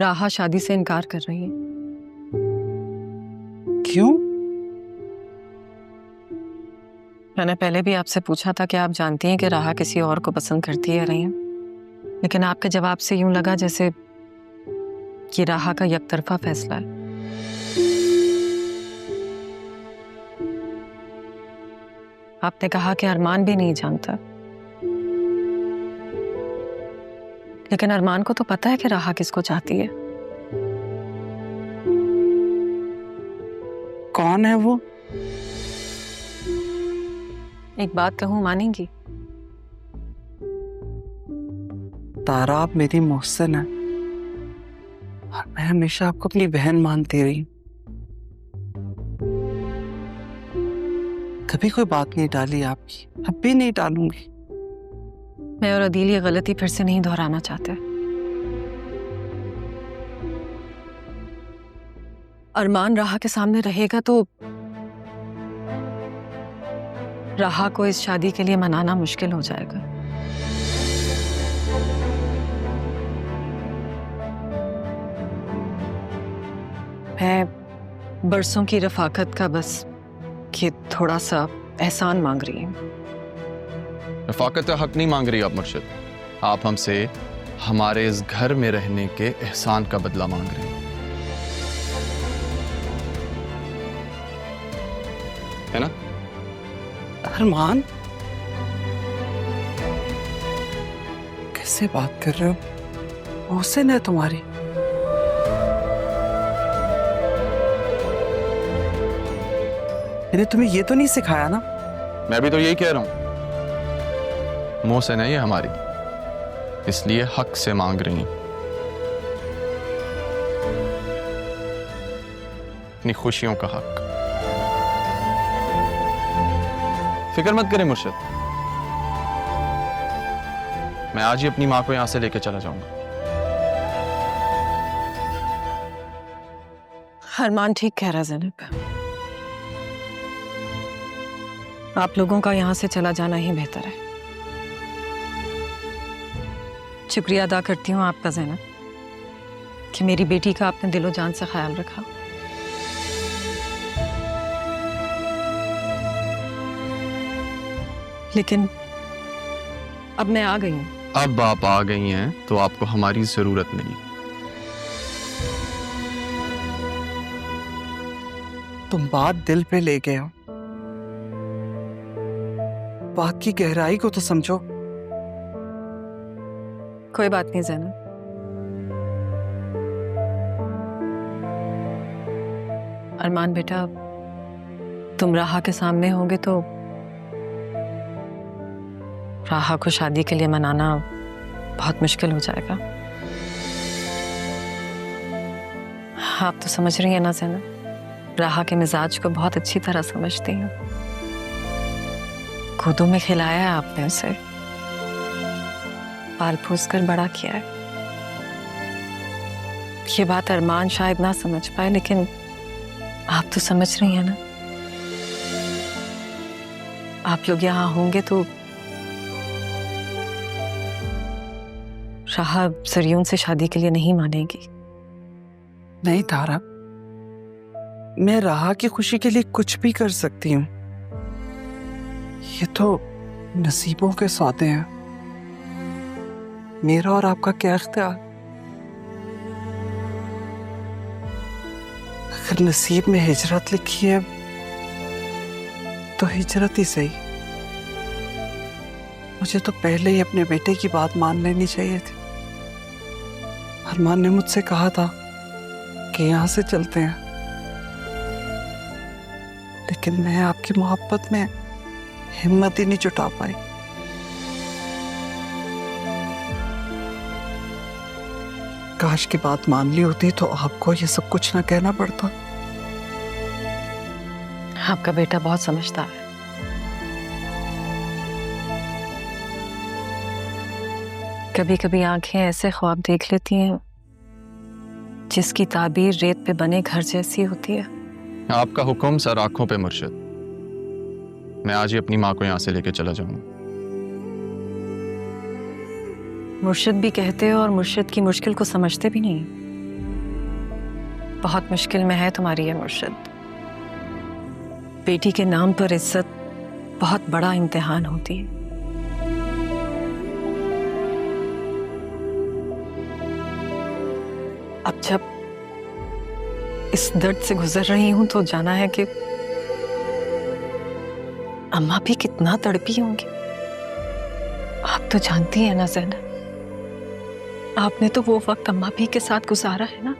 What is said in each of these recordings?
राहा शादी से इनकार कर रही है। क्यों? मैंने पहले भी आपसे पूछा था कि आप जानती हैं कि राहा किसी और को पसंद करती है रही, लेकिन आपके जवाब से यूं लगा जैसे कि राहा का यकतरफा फैसला है। आपने कहा कि अरमान भी नहीं जानता, लेकिन अरमान को तो पता है कि राहा किसको चाहती है। कौन है वो? एक बात कहूं, मानेंगी? तारा, आप मेरी मोहसिन है और मैं हमेशा आपको अपनी बहन मानती रही। कभी कोई बात नहीं डाली आपकी, अब भी नहीं डालूंगी। मैं और अदील ये गलती फिर से नहीं दोहराना चाहते। अरमान राहा के सामने रहेगा तो राहा को इस शादी के लिए मनाना मुश्किल हो जाएगा। मैं बरसों की रफाकत का बस ये थोड़ा सा एहसान मांग रही हूँ। रफाकत का हक नहीं मांग रही आप मुर्शिद, आप हमसे हमारे इस घर में रहने के एहसान का बदला मांग रहे हैं, है ना? अरमान, कैसे बात कर रहे हो? मोहसिन है तुम्हारी। मैंने तुम्हें ये तो नहीं सिखाया ना? मैं भी तो यही कह रहा हूं, मोहसिन है ये हमारी, इसलिए हक से मांग रही हैं, अपनी खुशियों का हक। फिक्र मत करें मुर्शिद, मैं आज ही अपनी मां को यहां से लेकर चला जाऊंगा। अरमान ठीक कह रहा ज़ैनब, आप लोगों का यहां से चला जाना ही बेहतर है। शुक्रिया अदा करती हूँ आपका ज़ैनब कि मेरी बेटी का आपने दिलो जान से ख्याल रखा। लेकिन अब मैं आ गई हूँ। अब आप आ गई हैं तो आपको हमारी जरूरत नहीं। तुम बात दिल पे ले गए हो, बात की गहराई को तो समझो। कोई बात नहीं ज़ैनब, अरमान बेटा, तुम राहा के सामने होगे तो राहा को शादी के लिए मनाना बहुत मुश्किल हो जाएगा। आप तो समझ रही हैं ना ज़ैनब, राहा के मिजाज को बहुत अच्छी तरह समझती हूँ। गोदों में खिलाया है आपने उसे, पाल पोस कर बड़ा किया है। ये बात अरमान शायद ना समझ पाए, लेकिन आप तो समझ रही हैं ना। आप लोग यहाँ होंगे तो राहा सरियून से शादी के लिए नहीं मानेगी। नहीं तारा, मैं राहा की खुशी के लिए कुछ भी कर सकती हूँ। ये तो नसीबों के सौदे हैं, मेरा और आपका क्या इख्तियार। अगर नसीब में हिजरत लिखी है तो हिजरत ही सही। मुझे तो पहले ही अपने बेटे की बात मान लेनी चाहिए थी। अरमान ने मुझसे कहा था कि यहां से चलते हैं, लेकिन मैं आपकी मोहब्बत में हिम्मत ही नहीं जुटा पाई। काश की बात मान ली होती तो आपको ये सब कुछ ना कहना पड़ता। आपका बेटा बहुत समझदार है। कभी कभी आंखें ऐसे ख्वाब देख लेती हैं जिसकी ताबीर रेत पे बने घर जैसी होती है। आपका हुक्म सर आंखों पे मुर्शिद, मैं आज ही अपनी माँ को यहाँ से लेके चला जाऊंगा। मुर्शिद भी कहते हो और मुर्शिद की मुश्किल को समझते भी नहीं। बहुत मुश्किल में है तुम्हारी ये मुर्शिद। बेटी के नाम पर इज्जत बहुत बड़ा इम्तिहान होती है। अब जब इस दर्द से गुजर रही हूं तो जाना है कि अम्मा भी कितना तड़पी होंगी। आप तो जानती हैं ना ज़ैनब, आपने तो वो वक्त अम्मा भी के साथ गुजारा है ना।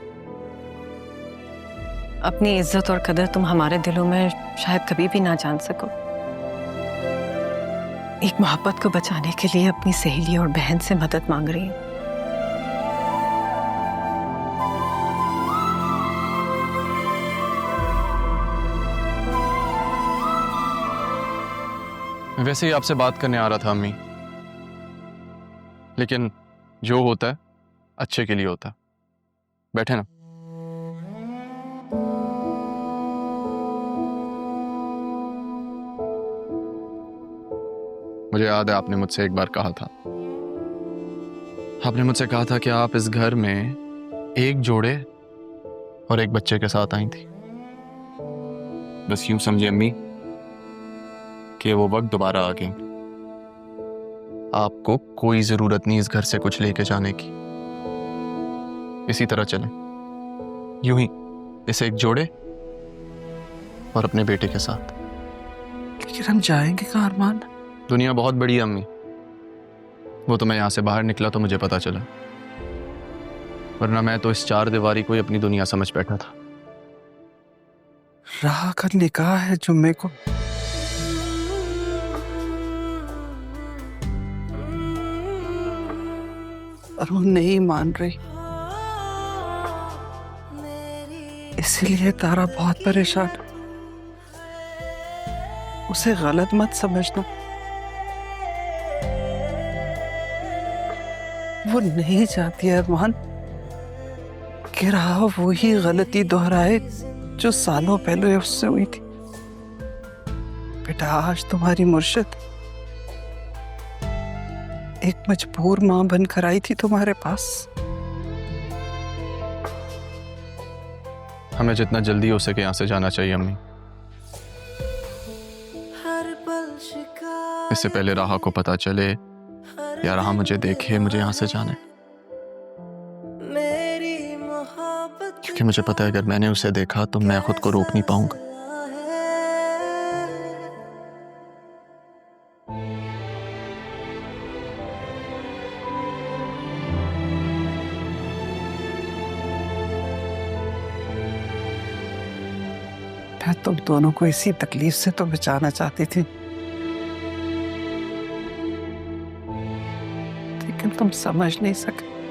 अपनी इज्जत और कदर तुम हमारे दिलों में शायद कभी भी ना जान सको। एक मोहब्बत को बचाने के लिए अपनी सहेली और बहन से मदद मांग रही हूं। वैसे ही आपसे बात करने आ रहा था अम्मी, लेकिन जो होता है अच्छे के लिए होता है। बैठे ना। मुझे याद है आपने मुझसे एक बार कहा था, आपने मुझसे कहा था कि आप इस घर में एक जोड़े और एक बच्चे के साथ आई थी। बस यूं समझे अम्मी कि वो वक्त दोबारा आ गया। आपको कोई जरूरत नहीं इस घर से कुछ लेके जाने की। इसी तरह चलें, यूं ही इसे एक जोड़े और अपने बेटे के साथ। लेकिन हम जाएंगे कहाँ अरमान? दुनिया बहुत बड़ी है अम्मी, वो तो मैं यहां से बाहर निकला तो मुझे पता चला, वरना मैं तो इस चार दीवारी को ही अपनी दुनिया समझ बैठा था। राह का निकाह है जुम्मे को। और वो नहीं मान रही, इसीलिए तारा बहुत परेशान है। उसे गलत मत समझना, वो नहीं चाहती है अरमान कि राह वही गलती दोहराए जो सालों पहले उससे हुई थी। बेटा, आज तुम्हारी मुर्शिद एक मजबूर मां बनकर आई थी तुम्हारे पास। हमें जितना जल्दी हो सके यहाँ से जाना चाहिए अम्मी। इससे पहले राहा को पता चले या राहा मुझे देखे मुझे यहाँ से जाना है, क्योंकि मुझे पता है अगर मैंने उसे देखा तो मैं खुद को रोक नहीं पाऊंगा। मैं तुम दोनों को इसी तकलीफ से तो बचाना चाहती थी, लेकिन तुम समझ नहीं सके।